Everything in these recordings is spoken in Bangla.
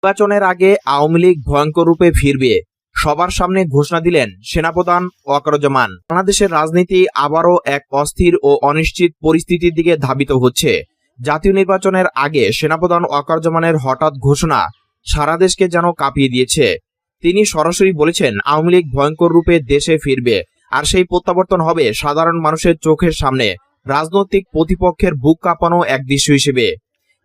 নির্বাচনের আগে আওয়ামী লীগ ভয়ঙ্কর রূপে ফিরবে, সবার সামনে ঘোষণা দিলেন সেনাপ্রধান ওয়াকারুজ্জামান। বাংলাদেশের রাজনীতি আবারও এক অস্থির ও অনিশ্চিত পরিস্থিতির দিকে ধাবিত হচ্ছে। জাতীয় নির্বাচনের আগে সেনাপ্রধান ওয়াকারুজ্জামানের হঠাৎ ঘোষণা সারা দেশকে যেন কাঁপিয়ে দিয়েছে। তিনি সরাসরি বলেছেন আওয়ামী লীগ ভয়ঙ্কর রূপে দেশে ফিরবে, আর সেই প্রত্যাবর্তন হবে সাধারণ মানুষের চোখের সামনে, রাজনৈতিক প্রতিপক্ষের বুক কাঁপানো এক দৃশ্য হিসেবে।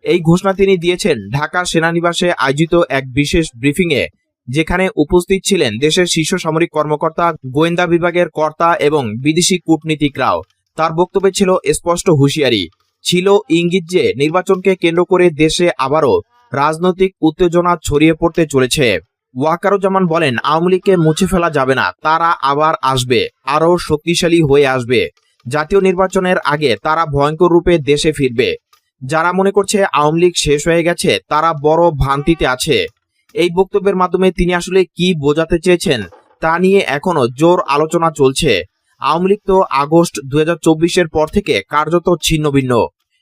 এই ঘোষণা তিনি দিয়েছেন ঢাকা সেনানিবাসে আয়োজিত এক বিশেষ ব্রিফিংয়ে, যেখানে উপস্থিত ছিলেন দেশের শীর্ষ সামরিক কর্মকর্তা, গোয়েন্দা বিভাগের কর্তা এবং বিদেশি কূটনীতিকরাও। তার বক্তব্যে ছিল স্পষ্ট হুঁশিয়ারি, ছিল ইঙ্গিত যে নির্বাচনকে কেন্দ্র করে দেশে আবারও রাজনৈতিক উত্তেজনা ছড়িয়ে পড়তে চলেছে। ওয়াকারুজ্জামান বলেন, আওয়ামী লীগকে মুছে ফেলা যাবে না, তারা আবার আসবে, আরও শক্তিশালী হয়ে আসবে। জাতীয় নির্বাচনের আগে তারা ভয়ঙ্কর রূপে দেশে ফিরবে। যারা মনে করছে আওয়ামী লীগ শেষ হয়ে গেছে তারা বড় ভ্রান্তিতে আছে। এই বক্তব্যের মাধ্যমে তিনি আসলে কি বোঝাতে চেয়েছেন তা নিয়ে এখনো জোর আলোচনা চলছে। আওয়ামী লীগ তো আগস্ট 2024-এর পর থেকে কার্যত ছিন্নভিন্ন।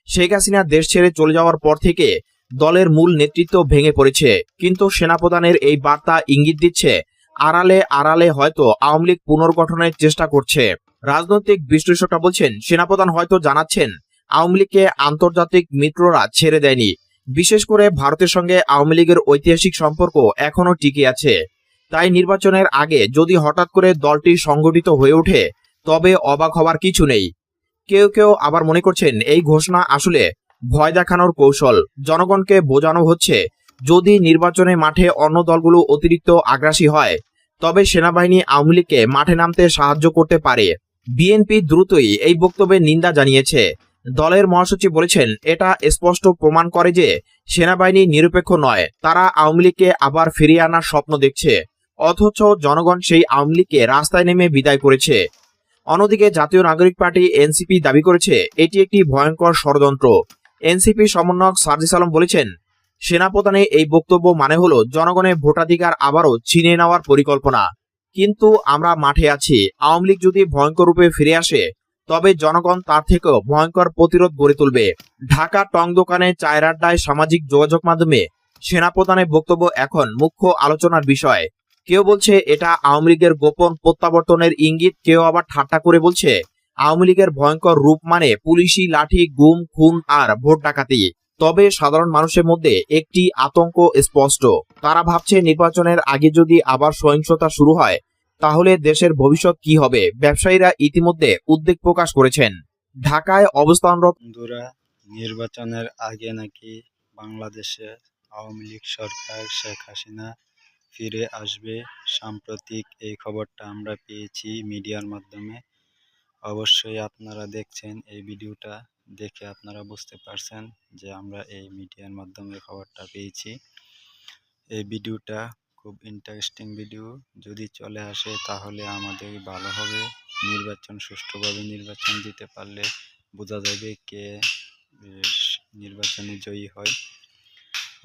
শেখ হাসিনা দেশ ছেড়ে চলে যাওয়ার পর থেকে দলের মূল নেতৃত্ব ভেঙে পড়েছে। কিন্তু সেনাপ্রধানের এই বার্তা ইঙ্গিত দিচ্ছে আড়ালে আড়ালে হয়তো আওয়ামী লীগ পুনর্গঠনের চেষ্টা করছে। রাজনৈতিক বিশ্লেষকরা বলছেন, সেনাপ্রধান হয়তো জানাচ্ছেন আওয়ামী লীগকে আন্তর্জাতিক মিত্ররা ছেড়ে দেয়নি। বিশেষ করে ভারতের সঙ্গে আওয়ামী লীগের ঐতিহাসিক সম্পর্ক এখনো টিকে আছে। তাই নির্বাচনের আগে যদি হঠাৎ করে দলটি সংগঠিত হয়ে ওঠে তবে অবাক হবার কিছু নেই। কেউ কেউ আবার মনে করছেন এই ঘোষণা আসলে ভয় দেখানোর কৌশল। জনগণকে বোঝানো হচ্ছে যদি নির্বাচনে মাঠে অন্য দলগুলো অতিরিক্ত আগ্রাসী হয় তবে সেনাবাহিনী আওয়ামী লীগকে মাঠে নামতে সাহায্য করতে পারে। বিএনপি দ্রুতই এই বক্তব্যের নিন্দা জানিয়েছে। দলের মহাসচিব বলেছেন, এটা স্পষ্ট প্রমাণ করে যে সেনাবাহিনী নিরপেক্ষ নয়, তারা আওয়ামী লীগকে আবার ফিরিয়ে আনার স্বপ্ন দেখছে, অথচ জনগণ সেই আওয়ামী লীগকে রাস্তায় নেমে বিদায় করেছে। অন্যদিকে জাতীয় নাগরিক পার্টি এনসিপি দাবি করেছে এটি একটি ভয়ঙ্কর ষড়যন্ত্র। এনসিপি সমন্বয়ক সার্জিস আলম বলেছেন, সেনাপ্রধানের এই বক্তব্য মানে হলো জনগণের ভোটাধিকার আবারও ছিনিয়ে নেওয়ার পরিকল্পনা। কিন্তু আমরা মাঠে আছি, আওয়ামী লীগ যদি ভয়ঙ্কর রূপে ফিরে আসে তবে জনগণ তার থেকেও ভয়ঙ্কর প্রতিরোধ গড়ে তুলবে। ঢাকা টং দোকানে, চায়ের আড্ডায়, সামাজিক যোগাযোগ মাধ্যমে সেনাপ্রধানের বক্তব্য এখন মুখ্য আলোচনার বিষয়। কেউ বলছে এটা আওয়ামী লীগের গোপন প্রত্যাবর্তনের ইঙ্গিত, কেউ আবার ঠাট্টা করে বলছে আওয়ামী লীগের ভয়ঙ্কর রূপ মানে পুলিশি লাঠি, গুম, খুন আর ভোট ডাকাতি। তবে সাধারণ মানুষের মধ্যে একটি আতঙ্ক স্পষ্ট। তারা ভাবছে নির্বাচনের আগে যদি আবার সহিংসতা শুরু হয় তাহলে দেশের ভবিষ্যৎ কি হবে। ব্যবসায়ীরা ইতিমধ্যে উদ্বেগ প্রকাশ করেছেন। ঢাকায় অবস্থানরত বন্ধুরা, নির্বাচনের আগে নাকি বাংলাদেশে আওয়ামী লীগ সরকার, শেখ হাসিনা ফিরে আসবে। সাম্প্রতিক এই খবরটা আমরা পেয়েছি মিডিয়ার মাধ্যমে। অবশ্যই আপনারা দেখছেন এই ভিডিওটা, দেখে আপনারা বুঝতে পারছেন যে আমরা এই মিডিয়ার মাধ্যমে খবরটা পেয়েছি। এই ভিডিওটা খুব ইন্টারেস্টিং ভিডিও। যদি চলে আসে তাহলে আমাদের ভালো হবে। সুষ্ঠুভাবে নির্বাচন দিতে পারলে বোঝা যাবে কে নির্বাচনে জয়ী হয়।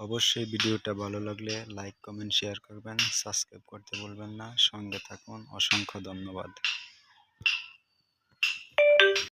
অবশ্যই ভিডিওটা ভালো লাগলে লাইক, কমেন্ট, শেয়ার করবেন, সাবস্ক্রাইব করতে ভুলবেন না। সঙ্গে থাকুন। অসংখ্য ধন্যবাদ।